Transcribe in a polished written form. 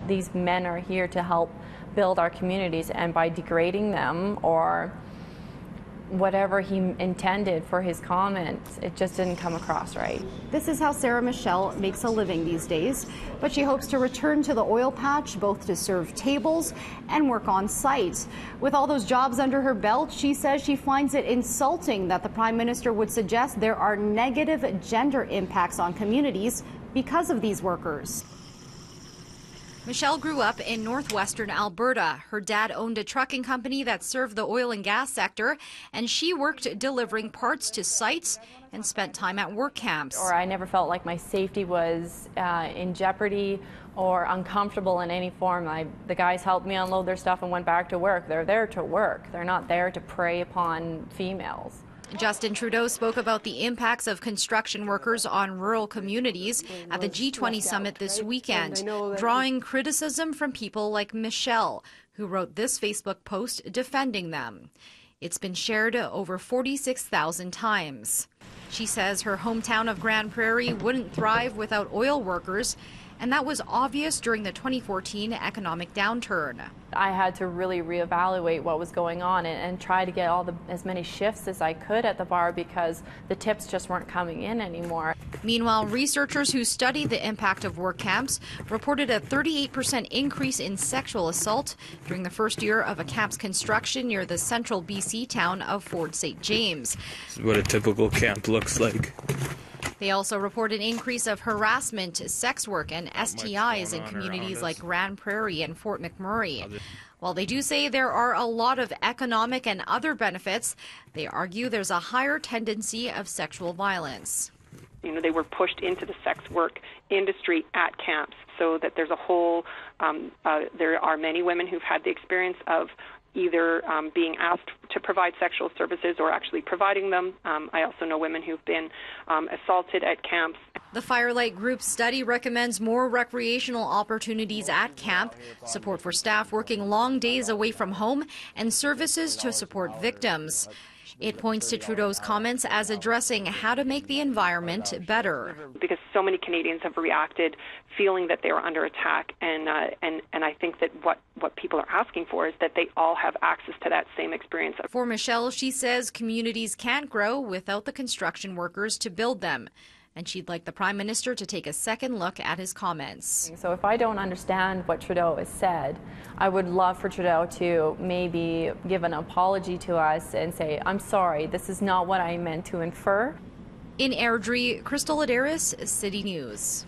These men are here to help build our communities, and by degrading them or whatever he intended for his comments, it just didn't come across right. This is how Sarah Michelle makes a living these days, but she hopes to return to the oil patch both to serve tables and work on site. With all those jobs under her belt, she says she finds it insulting that the Prime Minister would suggest there are negative gender impacts on communities because of these workers. Michelle grew up in northwestern Alberta. Her dad owned a trucking company that served the oil and gas sector, and she worked delivering parts to sites and spent time at work camps. Or I never felt like my safety was in jeopardy or uncomfortable in any form. The guys helped me unload their stuff and went back to work. They're there to work. They're not there to prey upon females. Justin Trudeau spoke about the impacts of construction workers on rural communities at the G20 summit this weekend, drawing criticism from people like Michelle, who wrote this Facebook post defending them. It's been shared over 46,000 times. She says her hometown of Grande Prairie wouldn't thrive without oil workers, and that was obvious during the 2014 economic downturn. I had to really reevaluate what was going on and try to get as many shifts as I could at the bar because the tips just weren't coming in anymore. Meanwhile, researchers who studied the impact of work camps reported a 38% increase in sexual assault during the first year of a camp's construction near the central BC town of Fort St. James. This is what a typical camp looks like. They also report an increase of harassment, sex work, and STIs in communities like Grande Prairie and Fort McMurray. While they do say there are a lot of economic and other benefits, they argue there's a higher tendency of sexual violence. You know, they were pushed into the sex work industry at camps, so that there's a whole, there are many women who've had the experience of either being asked to provide sexual services or actually providing them. I also know women who've been assaulted at camps. The Firelight Group's study recommends more recreational opportunities at camp, support for staff working long days away from home, and services to support victims. It points to Trudeau's comments as addressing how to make the environment better. Because so many Canadians have reacted feeling that they were under attack, and I think that what people are asking for is that they all have access to that same experience. For Michelle, she says communities can't grow without the construction workers to build them. And she'd like the Prime Minister to take a second look at his comments. So if I don't understand what Trudeau has said, I would love for Trudeau to maybe give an apology to us and say, I'm sorry, this is not what I meant to infer. In Airdrie, Crystal Adaris, City News.